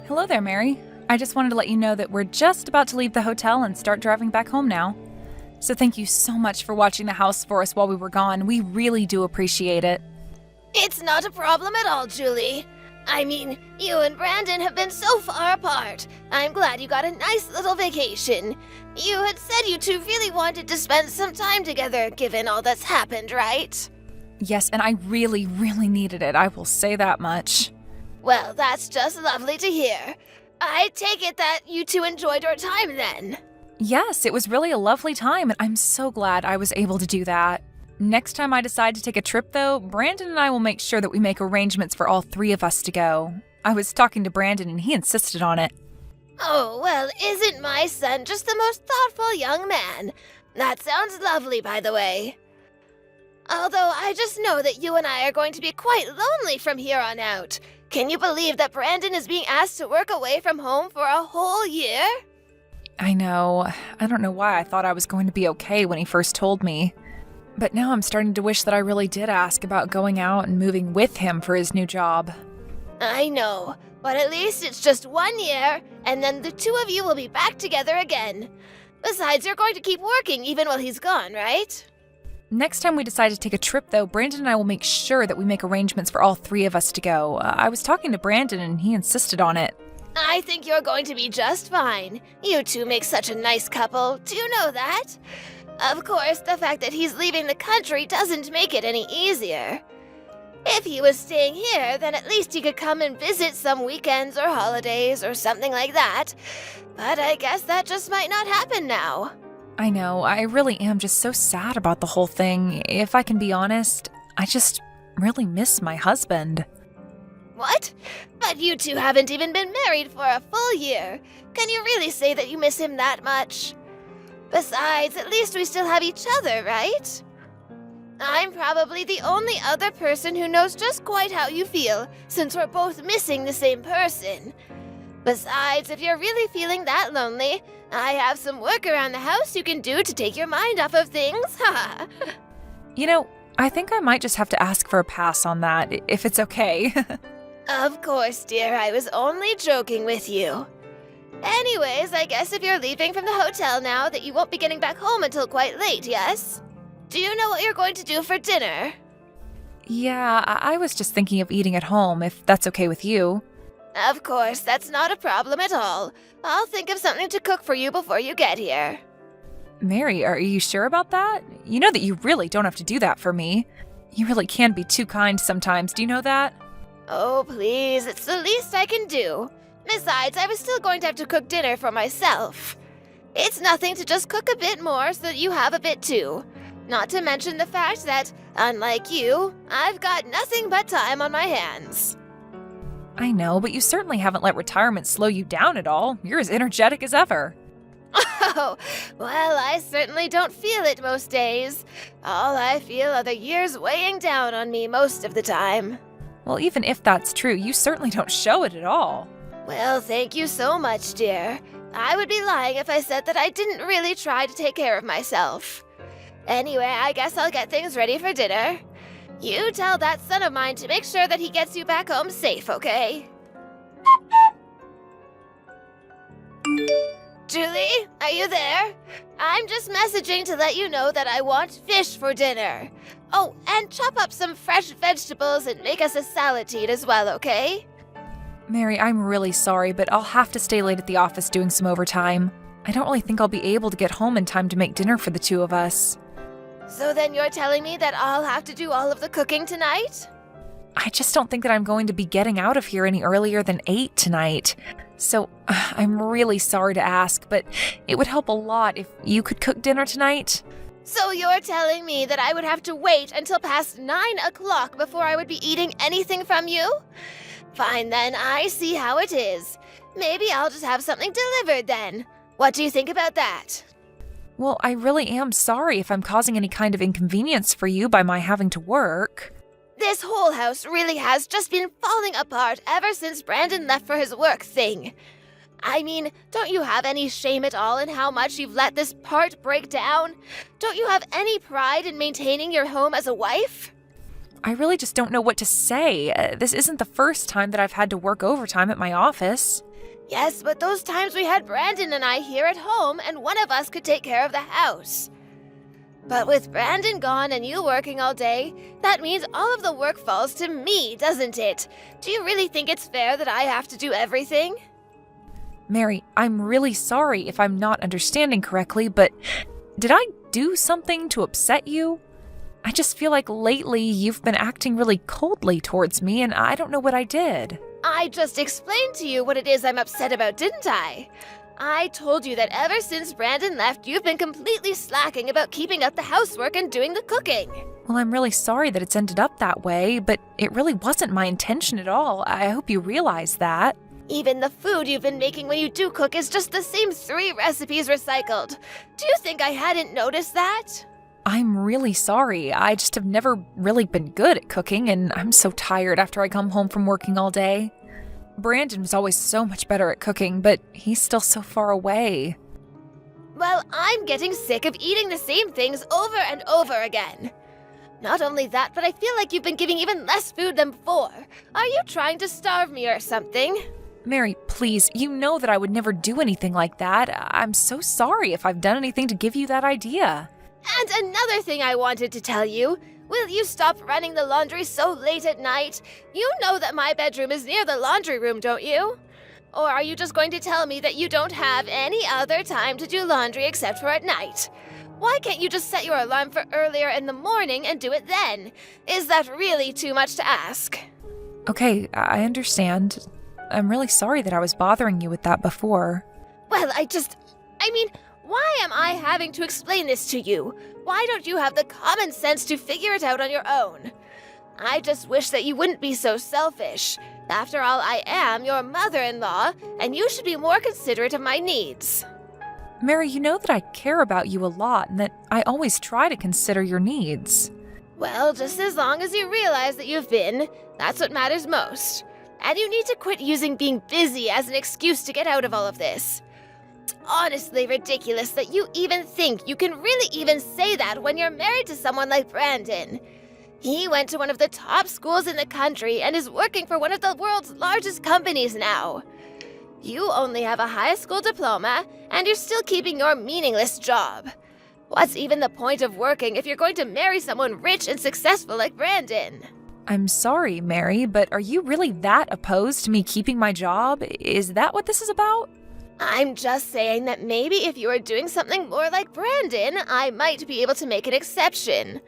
Hello there, Mary. I just wanted to let you know that we're just about to leave the hotel and start driving back home now. So thank you so much for watching the house for us while we were gone. We really do appreciate it. It's not a problem at all, Julie. I mean, you and Brandon have been so far apart. I'm glad you got a nice little vacation. You had said you two really wanted to spend some time together, given all that's happened, right? Yes, and I really, really needed it. I will say that much. Well, that's just lovely to hear. I take it that you two enjoyed your time then. Yes, it was really a lovely time, and I'm so glad I was able to do that. Next time I decide to take a trip, though, Brandon and I will make sure that we make arrangements for all three of us to go. I was talking to Brandon, and he insisted on it. Oh, well, isn't my son just the most thoughtful young man? That sounds lovely, by the way. Although I just know that you and I are going to be quite lonely from here on out. Can you believe that Brandon is being asked to work away from home for a whole year? I know. I don't know why I thought I was going to be okay when he first told me. But now I'm starting to wish that I really did ask about going out and moving with him for his new job. I know, but at least it's just 1 year, and then the two of you will be back together again. Besides, you're going to keep working even while he's gone, right? Next time we decide to take a trip, though, Brandon and I will make sure that we make arrangements for all three of us to go. I was talking to Brandon, and he insisted on it. I think you're going to be just fine. You two make such a nice couple. Do you know that? Of course, the fact that he's leaving the country doesn't make it any easier. If he was staying here, then at least he could come and visit some weekends or holidays or something like that. But I guess that just might not happen now. I know, I really am just so sad about the whole thing. If I can be honest, I just really miss my husband. What? But you two haven't even been married for a full year. Can you really say that you miss him that much? Besides, at least we still have each other, right? I'm probably the only other person who knows just quite how you feel, since we're both missing the same person. Besides, if you're really feeling that lonely, I have some work around the house you can do to take your mind off of things, haha. You know, I think I might just have to ask for a pass on that, if it's okay. Of course, dear, I was only joking with you. Anyways, I guess if you're leaving from the hotel now, that you won't be getting back home until quite late, yes? Do you know what you're going to do for dinner? Yeah, I was just thinking of eating at home, if that's okay with you. Of course, that's not a problem at all. I'll think of something to cook for you before you get here. Mary, are you sure about that? You know that you really don't have to do that for me. You really can be too kind sometimes, do you know that? Oh, please, it's the least I can do. Besides, I was still going to have to cook dinner for myself. It's nothing to just cook a bit more so that you have a bit too. Not to mention the fact that, unlike you, I've got nothing but time on my hands. I know, but you certainly haven't let retirement slow you down at all. You're as energetic as ever. Oh, well, I certainly don't feel it most days. All I feel are the years weighing down on me most of the time. Well, even if that's true, you certainly don't show it at all. Well, thank you so much, dear. I would be lying if I said that I didn't really try to take care of myself. Anyway, I guess I'll get things ready for dinner. You tell that son of mine to make sure that he gets you back home safe, okay? Julie, are you there? I'm just messaging to let you know that I want fish for dinner. Oh, and chop up some fresh vegetables and make us a salad to eat as well, okay? Mary, I'm really sorry, but I'll have to stay late at the office doing some overtime. I don't really think I'll be able to get home in time to make dinner for the two of us. So then you're telling me that I'll have to do all of the cooking tonight? I just don't think that I'm going to be getting out of here any earlier than 8 tonight. So, I'm really sorry to ask, but it would help a lot if you could cook dinner tonight. So you're telling me that I would have to wait until past 9 o'clock before I would be eating anything from you? Fine then, I see how it is. Maybe I'll just have something delivered then. What do you think about that? Well, I really am sorry if I'm causing any kind of inconvenience for you by my having to work. This whole house really has just been falling apart ever since Brandon left for his work thing. I mean, don't you have any shame at all in how much you've let this part break down? Don't you have any pride in maintaining your home as a wife? I really just don't know what to say. This isn't the first time that I've had to work overtime at my office. Yes, but those times we had Brandon and I here at home, and one of us could take care of the house. But with Brandon gone and you working all day, that means all of the work falls to me, doesn't it? Do you really think it's fair that I have to do everything? Mary, I'm really sorry if I'm not understanding correctly, but did I do something to upset you? I just feel like lately you've been acting really coldly towards me, and I don't know what I did. I just explained to you what it is I'm upset about, didn't I? I told you that ever since Brandon left, you've been completely slacking about keeping up the housework and doing the cooking. Well, I'm really sorry that it's ended up that way, but it really wasn't my intention at all. I hope you realize that. Even the food you've been making when you do cook is just the same 3 recipes recycled. Do you think I hadn't noticed that? I'm really sorry. I just have never really been good at cooking, and I'm so tired after I come home from working all day. Brandon was always so much better at cooking, but he's still so far away. Well, I'm getting sick of eating the same things over and over again. Not only that, but I feel like you've been giving even less food than before. Are you trying to starve me or something? Mary, please, you know that I would never do anything like that. I'm so sorry if I've done anything to give you that idea. And another thing I wanted to tell you. Will you stop running the laundry so late at night? You know that my bedroom is near the laundry room, don't you? Or are you just going to tell me that you don't have any other time to do laundry except for at night? Why can't you just set your alarm for earlier in the morning and do it then? Is that really too much to ask? Okay, I understand. I'm really sorry that I was bothering you with that before. Well, why am I having to explain this to you? Why don't you have the common sense to figure it out on your own? I just wish that you wouldn't be so selfish. After all, I am your mother-in-law, and you should be more considerate of my needs. Mary, you know that I care about you a lot and that I always try to consider your needs. Well, just as long as you realize that you've been, that's what matters most. And you need to quit using being busy as an excuse to get out of all of this. It's honestly ridiculous that you even think you can really even say that when you're married to someone like Brandon. He went to one of the top schools in the country and is working for one of the world's largest companies now. You only have a high school diploma, and you're still keeping your meaningless job. What's even the point of working if you're going to marry someone rich and successful like Brandon? I'm sorry, Mary, but are you really that opposed to me keeping my job? Is that what this is about? I'm just saying that maybe if you were doing something more like Brandon, I might be able to make an exception.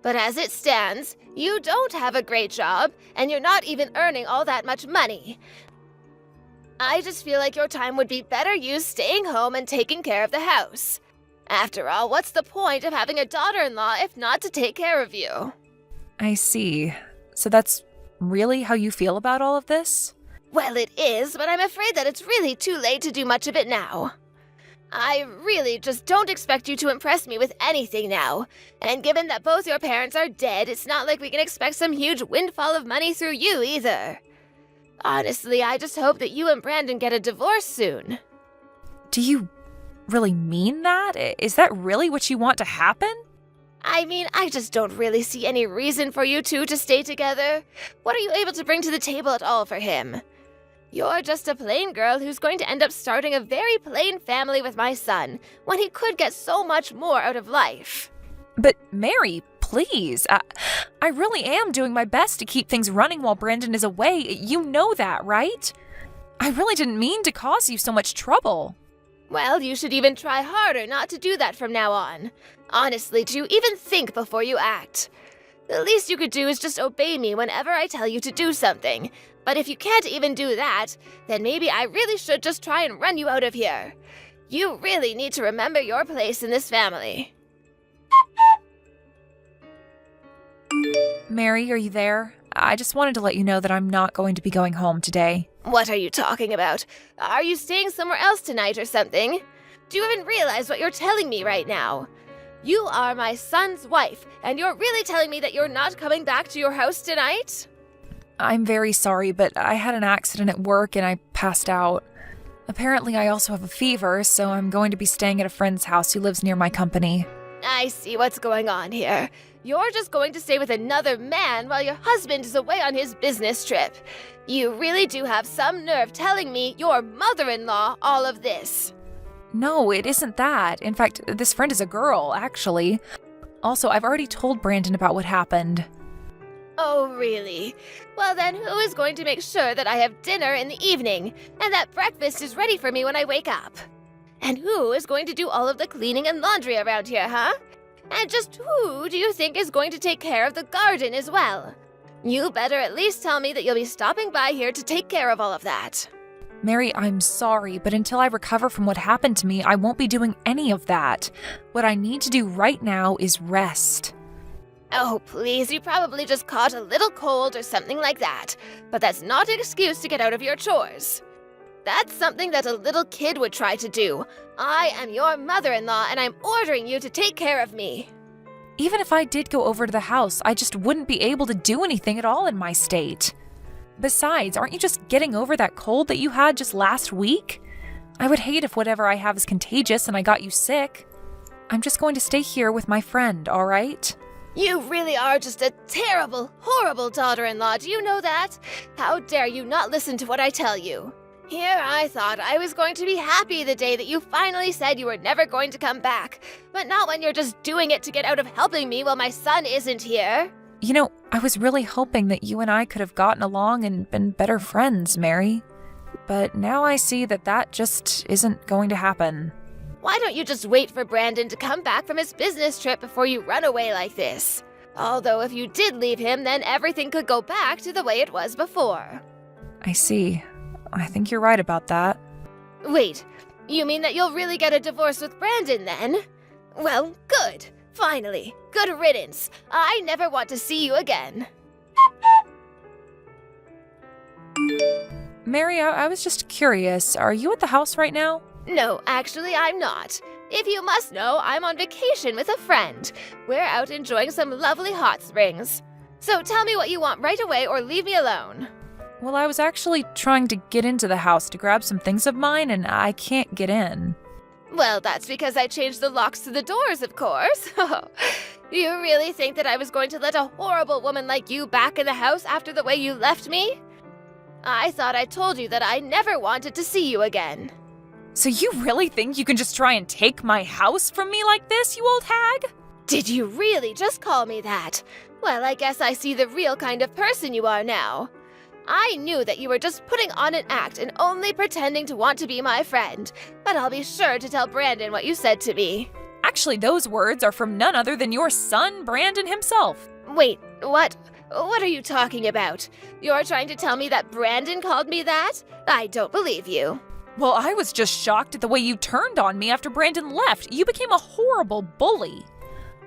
But as it stands, you don't have a great job, and you're not even earning all that much money. I just feel like your time would be better used staying home and taking care of the house. After all, what's the point of having a daughter-in-law if not to take care of you? I see. So that's really how you feel about all of this? Well, it is, but I'm afraid that it's really too late to do much of it now. I really just don't expect you to impress me with anything now. And given that both your parents are dead, it's not like we can expect some huge windfall of money through you either. Honestly, I just hope that you and Brandon get a divorce soon. Do you really mean that? Is that really what you want to happen? I just don't really see any reason for you two to stay together. What are you able to bring to the table at all for him? You're just a plain girl who's going to end up starting a very plain family with my son, when he could get so much more out of life. But Mary, please. I really am doing my best to keep things running while Brandon is away. You know that, right? I really didn't mean to cause you so much trouble. Well, you should even try harder not to do that from now on. Honestly, do you even think before you act? The least you could do is just obey me whenever I tell you to do something. But if you can't even do that, then maybe I really should just try and run you out of here. You really need to remember your place in this family. Mary, are you there? I just wanted to let you know that I'm not going to be going home today. What are you talking about? Are you staying somewhere else tonight or something? Do you even realize what you're telling me right now? You are my son's wife, and you're really telling me that you're not coming back to your house tonight? I'm very sorry, but I had an accident at work and I passed out. Apparently, I also have a fever, so I'm going to be staying at a friend's house who lives near my company. I see what's going on here. You're just going to stay with another man while your husband is away on his business trip. You really do have some nerve telling me, your mother-in-law, all of this. No, it isn't that. In fact, this friend is a girl, actually. Also, I've already told Brandon about what happened. Oh, really? Well then, who is going to make sure that I have dinner in the evening, and that breakfast is ready for me when I wake up? And who is going to do all of the cleaning and laundry around here, huh? And just who do you think is going to take care of the garden as well? You better at least tell me that you'll be stopping by here to take care of all of that. Mary, I'm sorry, but until I recover from what happened to me, I won't be doing any of that. What I need to do right now is rest. Oh, please, you probably just caught a little cold or something like that. But that's not an excuse to get out of your chores. That's something that a little kid would try to do. I am your mother-in-law, and I'm ordering you to take care of me. Even if I did go over to the house, I just wouldn't be able to do anything at all in my state. Besides, aren't you just getting over that cold that you had just last week? I would hate if whatever I have is contagious and I got you sick. I'm just going to stay here with my friend, all right? You really are just a terrible, horrible daughter-in-law, do you know that? How dare you not listen to what I tell you? Here I thought I was going to be happy the day that you finally said you were never going to come back, but not when you're just doing it to get out of helping me while my son isn't here. You know, I was really hoping that you and I could have gotten along and been better friends, Mary. But now I see that that just isn't going to happen. Why don't you just wait for Brandon to come back from his business trip before you run away like this? Although if you did leave him, then everything could go back to the way it was before. I see. I think you're right about that. Wait, you mean that you'll really get a divorce with Brandon then? Well, good. Finally. Good riddance. I never want to see you again. Mary, I was just curious. Are you at the house right now? No, actually, I'm not. If you must know, I'm on vacation with a friend. We're out enjoying some lovely hot springs. So tell me what you want right away or leave me alone. Well, I was actually trying to get into the house to grab some things of mine, and I can't get in. Well, that's because I changed the locks to the doors, of course. You really think that I was going to let a horrible woman like you back in the house after the way you left me? I thought I told you that I never wanted to see you again. So you really think you can just try and take my house from me like this, you old hag? Did you really just call me that? Well, I guess I see the real kind of person you are now. I knew that you were just putting on an act and only pretending to want to be my friend, but I'll be sure to tell Brandon what you said to me. Actually, those words are from none other than your son, Brandon himself. Wait, what? What are you talking about? You're trying to tell me that Brandon called me that? I don't believe you. Well, I was just shocked at the way you turned on me after Brandon left. You became a horrible bully.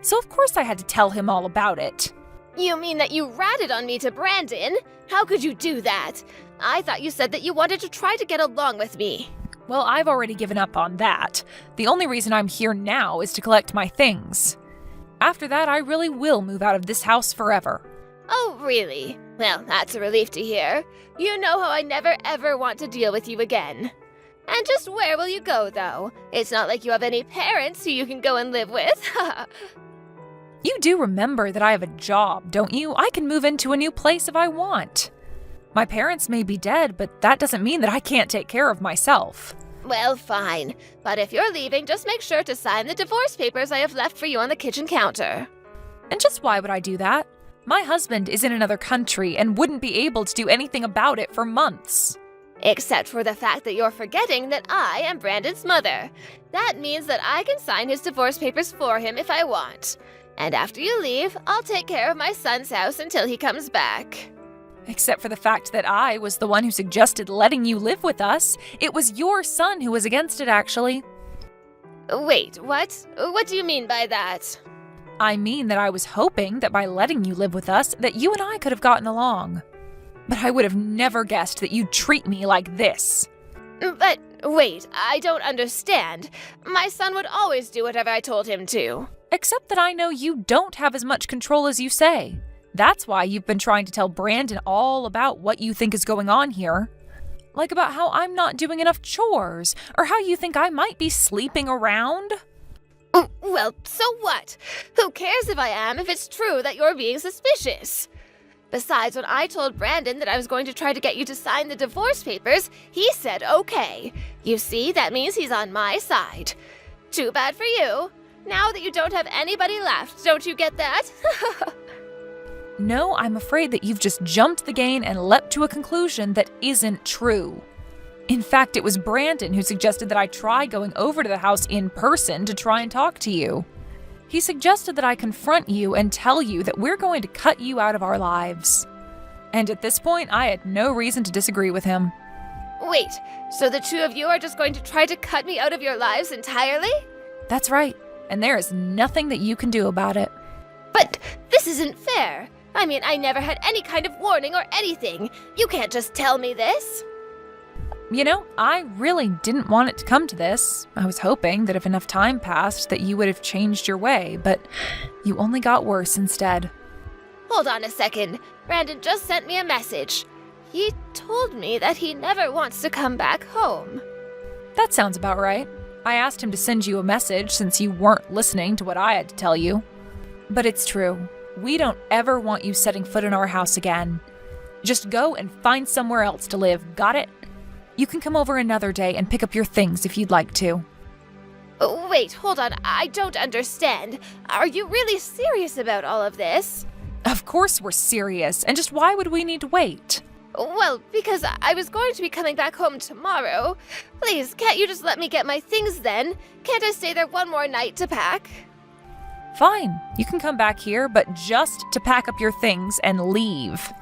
So of course I had to tell him all about it. You mean that you ratted on me to Brandon? How could you do that? I thought you said that you wanted to try to get along with me. Well, I've already given up on that. The only reason I'm here now is to collect my things. After that, I really will move out of this house forever. Oh, really? Well, that's a relief to hear. You know how I never ever want to deal with you again. And just where will you go, though? It's not like you have any parents who you can go and live with. You do remember that I have a job, don't you? I can move into a new place if I want. My parents may be dead, but that doesn't mean that I can't take care of myself. Well, fine. But if you're leaving, just make sure to sign the divorce papers I have left for you on the kitchen counter. And just why would I do that? My husband is in another country and wouldn't be able to do anything about it for months. Except for the fact that you're forgetting that I am Brandon's mother. That means that I can sign his divorce papers for him if I want. And after you leave, I'll take care of my son's house until he comes back. Except for the fact that I was the one who suggested letting you live with us. It was your son who was against it, actually. Wait, what? What do you mean by that? I mean that I was hoping that by letting you live with us, that you and I could have gotten along. But I would have never guessed that you'd treat me like this. But wait, I don't understand. My son would always do whatever I told him to. Except that I know you don't have as much control as you say. That's why you've been trying to tell Brandon all about what you think is going on here. Like about how I'm not doing enough chores, or how you think I might be sleeping around. Oh, well, so what? Who cares if I am if it's true that you're being suspicious? Besides, when I told Brandon that I was going to try to get you to sign the divorce papers, he said okay. You see, that means he's on my side. Too bad for you. Now that you don't have anybody left, don't you get that? No, I'm afraid that you've just jumped the gun and leapt to a conclusion that isn't true. In fact, it was Brandon who suggested that I try going over to the house in person to try and talk to you. He suggested that I confront you and tell you that we're going to cut you out of our lives. And at this point, I had no reason to disagree with him. Wait, so the two of you are just going to try to cut me out of your lives entirely? That's right, and there is nothing that you can do about it. But this isn't fair. I mean, I never had any kind of warning or anything. You can't just tell me this. You know, I really didn't want it to come to this. I was hoping that if enough time passed that you would have changed your way, but you only got worse instead. Hold on a second. Brandon just sent me a message. He told me that he never wants to come back home. That sounds about right. I asked him to send you a message since you weren't listening to what I had to tell you. But it's true. We don't ever want you setting foot in our house again. Just go and find somewhere else to live, got it? You can come over another day and pick up your things if you'd like to. Oh, wait, hold on. I don't understand. Are you really serious about all of this? Of course we're serious, and just why would we need to wait? Well, because I was going to be coming back home tomorrow. Please, can't you just let me get my things then? Can't I stay there one more night to pack? Fine, you can come back here, but just to pack up your things and leave.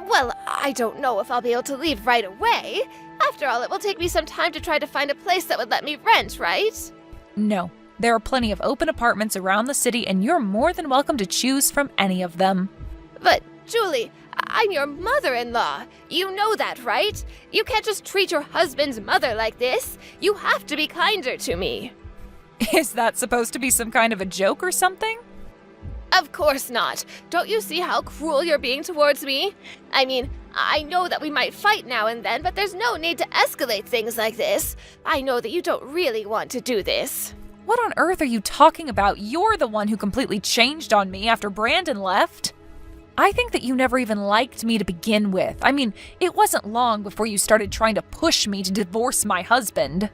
Well, I don't know if I'll be able to leave right away. After all, it will take me some time to try to find a place that would let me rent, right? No, there are plenty of open apartments around the city, and you're more than welcome to choose from any of them. But, Julie, I'm your mother-in-law. You know that, right? You can't just treat your husband's mother like this. You have to be kinder to me. Is that supposed to be some kind of a joke or something? Of course not. Don't you see how cruel you're being towards me? I mean, I know that we might fight now and then, but there's no need to escalate things like this. I know that you don't really want to do this. What on earth are you talking about? You're the one who completely changed on me after Brandon left. I think that you never even liked me to begin with. I mean, it wasn't long before you started trying to push me to divorce my husband.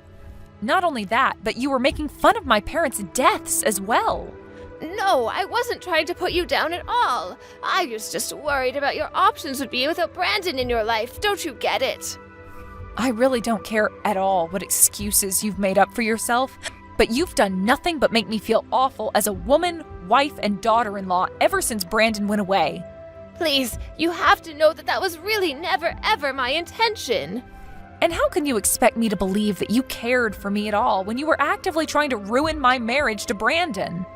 Not only that, but you were making fun of my parents' deaths as well. No, I wasn't trying to put you down at all. I was just worried about your options would be without Brandon in your life. Don't you get it? I really don't care at all what excuses you've made up for yourself, but you've done nothing but make me feel awful as a woman, wife, and daughter-in-law ever since Brandon went away. Please, you have to know that that was really never ever my intention. And how can you expect me to believe that you cared for me at all when you were actively trying to ruin my marriage to Brandon?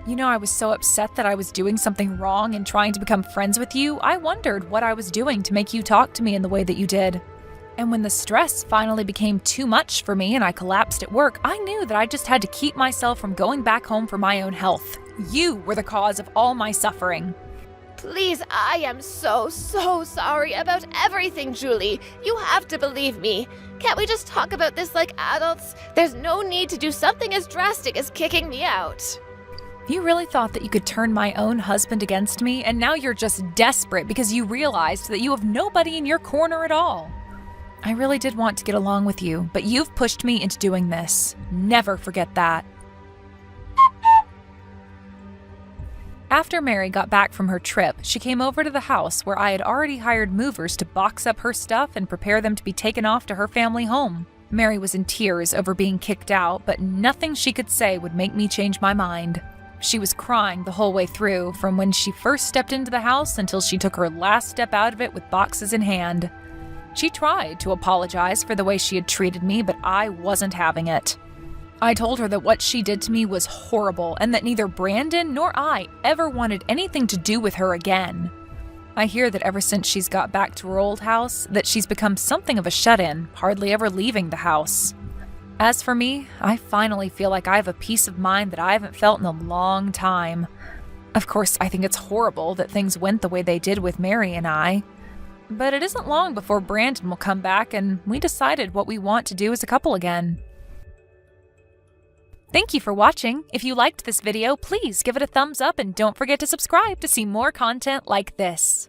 You know, I was so upset that I was doing something wrong and trying to become friends with you, I wondered what I was doing to make you talk to me in the way that you did. And when the stress finally became too much for me and I collapsed at work, I knew that I just had to keep myself from going back home for my own health. You were the cause of all my suffering. Please, I am so sorry about everything, Julie. You have to believe me. Can't we just talk about this like adults? There's no need to do something as drastic as kicking me out. You really thought that you could turn my own husband against me, and now you're just desperate because you realized that you have nobody in your corner at all. I really did want to get along with you, but you've pushed me into doing this. Never forget that. After Mary got back from her trip, she came over to the house where I had already hired movers to box up her stuff and prepare them to be taken off to her family home. Mary was in tears over being kicked out, but nothing she could say would make me change my mind. She was crying the whole way through, from when she first stepped into the house until she took her last step out of it with boxes in hand. She tried to apologize for the way she had treated me, but I wasn't having it. I told her that what she did to me was horrible and that neither Brandon nor I ever wanted anything to do with her again. I hear that ever since she's got back to her old house, that she's become something of a shut-in, hardly ever leaving the house. As for me, I finally feel like I have a peace of mind that I haven't felt in a long time. Of course, I think it's horrible that things went the way they did with Mary and I. But it isn't long before Brandon will come back and we decided what we want to do as a couple again. Thank you for watching. If you liked this video, please give it a thumbs up and don't forget to subscribe to see more content like this.